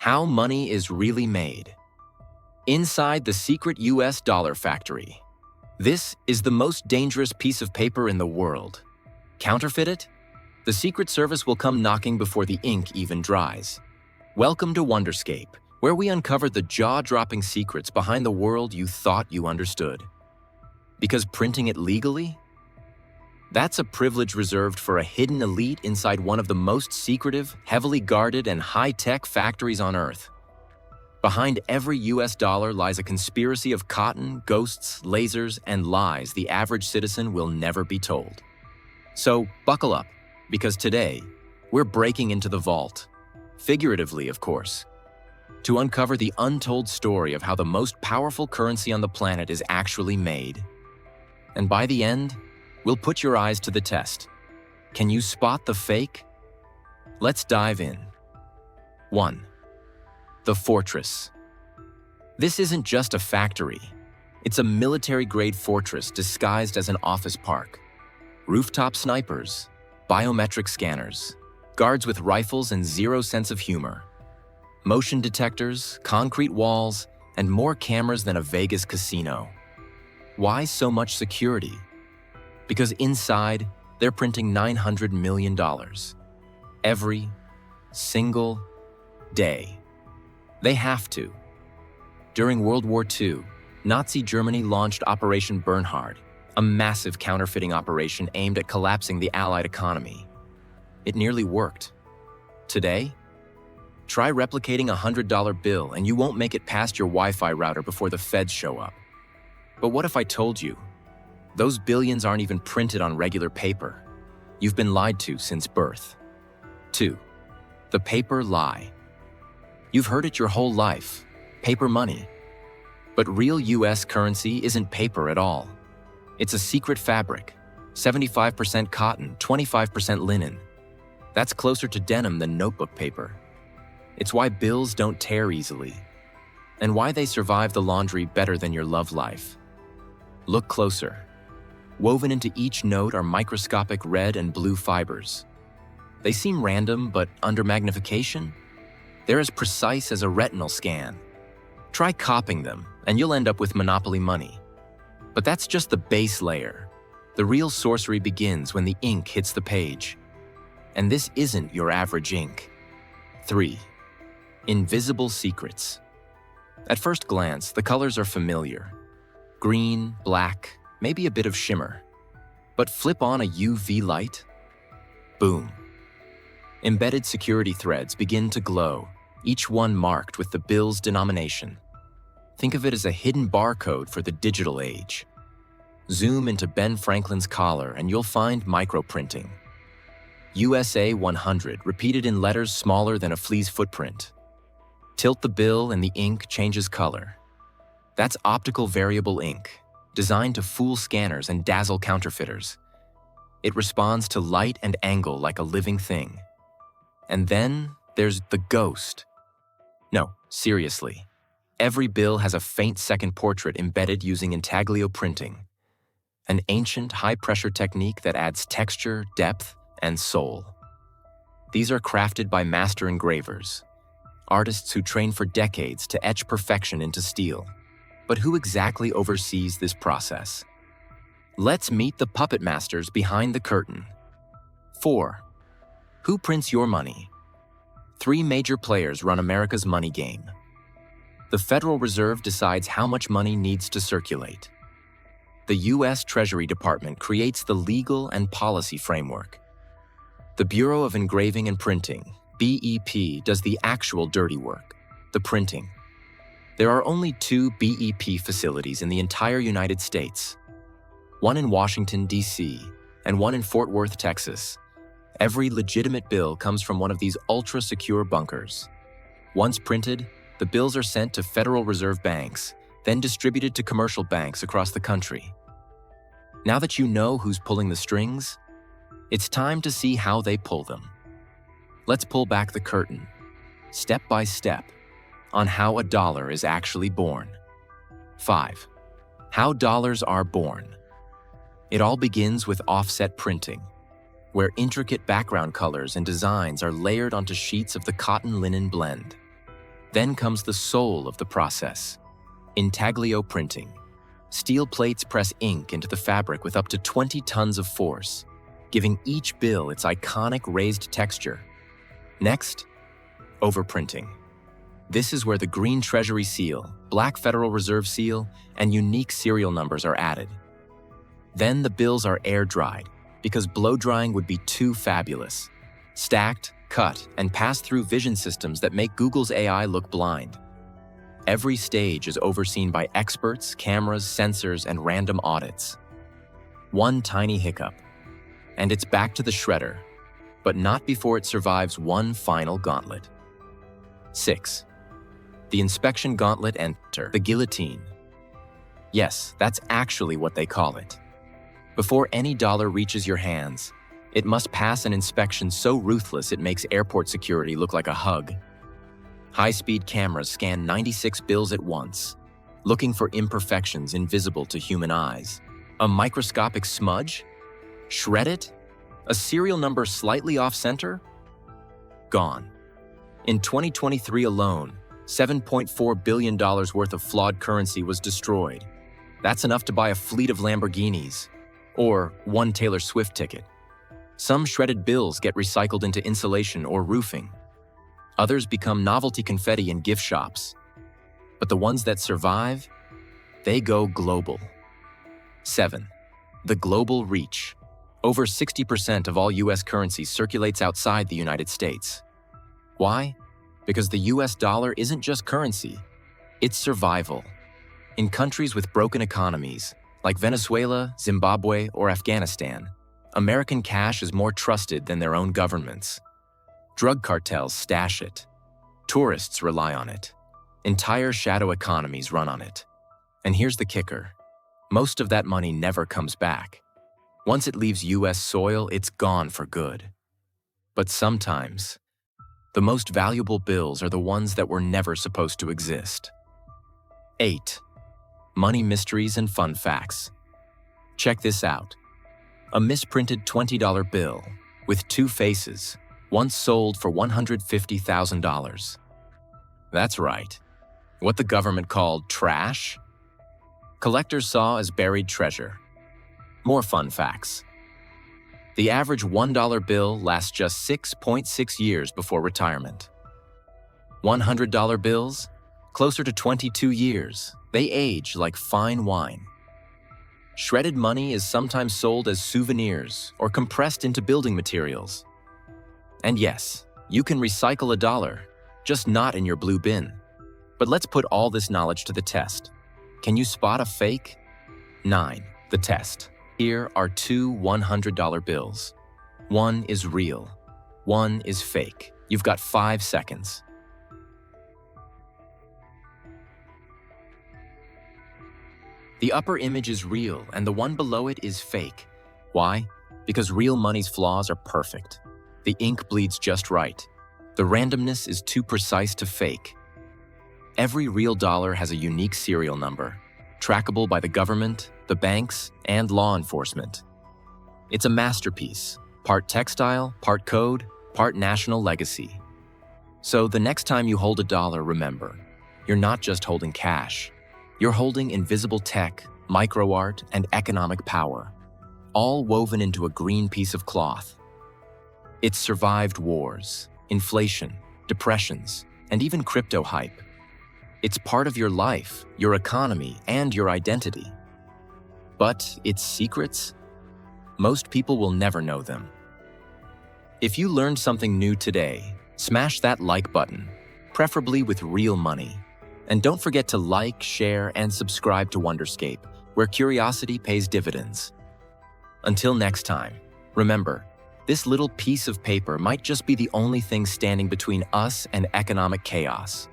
How money is really made. Inside the secret US dollar factory. This is the most dangerous piece of paper in the world. Counterfeit it? The Secret Service will come knocking before the ink even dries. Welcome to Wonderscape, where we uncover the jaw-dropping secrets behind the world you thought you understood. Because printing it legally? That's a privilege reserved for a hidden elite inside one of the most secretive, heavily guarded, and high-tech factories on Earth. Behind every US dollar lies a conspiracy of cotton, ghosts, lasers, and lies the average citizen will never be told. So buckle up, because today, we're breaking into the vault. Figuratively, of course. To uncover the untold story of how the most powerful currency on the planet is actually made. And by the end, we'll put your eyes to the test. Can you spot the fake? Let's dive in. 1. The Fortress. This isn't just a factory. It's a military-grade fortress disguised as an office park. Rooftop snipers, biometric scanners, guards with rifles and zero sense of humor, motion detectors, concrete walls, and more cameras than a Vegas casino. Why so much security? Because inside, they're printing $900 million. Every single day. They have to. During World War II, Nazi Germany launched Operation Burnhard, a massive counterfeiting operation aimed at collapsing the Allied economy. It nearly worked. Today, try replicating a $100 bill and you won't make it past your Wi-Fi router before the feds show up. But what if I told you? Those billions aren't even printed on regular paper. You've been lied to since birth. 2. The paper lie. You've heard it your whole life. Paper money. But real US currency isn't paper at all. It's a secret fabric. 75% cotton, 25% linen. That's closer to denim than notebook paper. It's why bills don't tear easily. And why they survive the laundry better than your love life. Look closer. Woven into each note are microscopic red and blue fibers. They seem random, but under magnification, they're as precise as a retinal scan. Try copying them, and you'll end up with monopoly money. But that's just the base layer. The real sorcery begins when the ink hits the page. And this isn't your average ink. 3. Invisible secrets. At first glance, the colors are familiar. Green, black, maybe a bit of shimmer. But flip on a UV light. Boom. Embedded security threads begin to glow, each one marked with the bill's denomination. Think of it as a hidden barcode for the digital age. Zoom into Ben Franklin's collar and you'll find microprinting. USA 100 repeated in letters smaller than a flea's footprint. Tilt the bill and the ink changes color. That's optical variable ink, designed to fool scanners and dazzle counterfeiters. It responds to light and angle like a living thing. And then there's the ghost. No, seriously. Every bill has a faint second portrait embedded using Intaglio printing, an ancient high-pressure technique that adds texture, depth, and soul. These are crafted by master engravers, artists who train for decades to etch perfection into steel. But who exactly oversees this process? Let's meet the puppet masters behind the curtain. 4. Who prints your money? 3 major players run America's money game. The Federal Reserve decides how much money needs to circulate. The U.S. Treasury Department creates the legal and policy framework. The Bureau of Engraving and Printing, BEP, does the actual dirty work, the printing. There are only 2 BEP facilities in the entire United States. One in Washington, D.C., and one in Fort Worth, Texas. Every legitimate bill comes from one of these ultra-secure bunkers. Once printed, the bills are sent to Federal Reserve banks, then distributed to commercial banks across the country. Now that you know who's pulling the strings, it's time to see how they pull them. Let's pull back the curtain, step by step, on how a dollar is actually born. 5. How dollars are born. It all begins with offset printing, where intricate background colors and designs are layered onto sheets of the cotton-linen blend. Then comes the soul of the process, Intaglio printing. Steel plates press ink into the fabric with up to 20 tons of force, giving each bill its iconic raised texture. Next, overprinting. This is where the green Treasury seal, black Federal Reserve seal, and unique serial numbers are added. Then the bills are air-dried, because blow-drying would be too fabulous. Stacked, cut, and passed through vision systems that make Google's AI look blind. Every stage is overseen by experts, cameras, sensors, and random audits. One tiny hiccup, and it's back to the shredder, but not before it survives one final gauntlet. 6. The Inspection Gauntlet enter the guillotine. Yes, that's actually what they call it. Before any dollar reaches your hands, it must pass an inspection so ruthless it makes airport security look like a hug. High-speed cameras scan 96 bills at once, looking for imperfections invisible to human eyes. A microscopic smudge? Shred it? A serial number slightly off-center? Gone. In 2023 alone, $7.4 billion worth of flawed currency was destroyed. That's enough to buy a fleet of Lamborghinis, or one Taylor Swift ticket. Some shredded bills get recycled into insulation or roofing. Others become novelty confetti in gift shops. But the ones that survive, they go global. 7. The global reach. Over 60% of all US currency circulates outside the United States. Why? Because the US dollar isn't just currency, it's survival. In countries with broken economies, like Venezuela, Zimbabwe, or Afghanistan, American cash is more trusted than their own governments. Drug cartels stash it. Tourists rely on it. Entire shadow economies run on it. And here's the kicker. Most of that money never comes back. Once it leaves US soil, it's gone for good. But sometimes, the most valuable bills are the ones that were never supposed to exist. 8. Money mysteries and fun facts. Check this out. A misprinted $20 bill with two faces once sold for $150,000. That's right. What the government called trash, collectors saw as buried treasure. More fun facts. The average $1 bill lasts just 6.6 years before retirement. $100 bills? Closer to 22 years. They age like fine wine. Shredded money is sometimes sold as souvenirs or compressed into building materials. And yes, you can recycle a dollar, just not in your blue bin. But let's put all this knowledge to the test. Can you spot a fake? 9. The test. Here are two $100 bills. One is real. One is fake. You've got 5 seconds. The upper image is real, and the one below it is fake. Why? Because real money's flaws are perfect. The ink bleeds just right. The randomness is too precise to fake. Every real dollar has a unique serial number, trackable by the government, the banks, and law enforcement. It's a masterpiece, part textile, part code, part national legacy. So the next time you hold a dollar, remember, you're not just holding cash. You're holding invisible tech, microart, and economic power, all woven into a green piece of cloth. It's survived wars, inflation, depressions, and even crypto hype. It's part of your life, your economy, and your identity. But its secrets? Most people will never know them. If you learned something new today, smash that like button, preferably with real money. And don't forget to like, share, and subscribe to Wonderscape, where curiosity pays dividends. Until next time, remember, this little piece of paper might just be the only thing standing between us and economic chaos.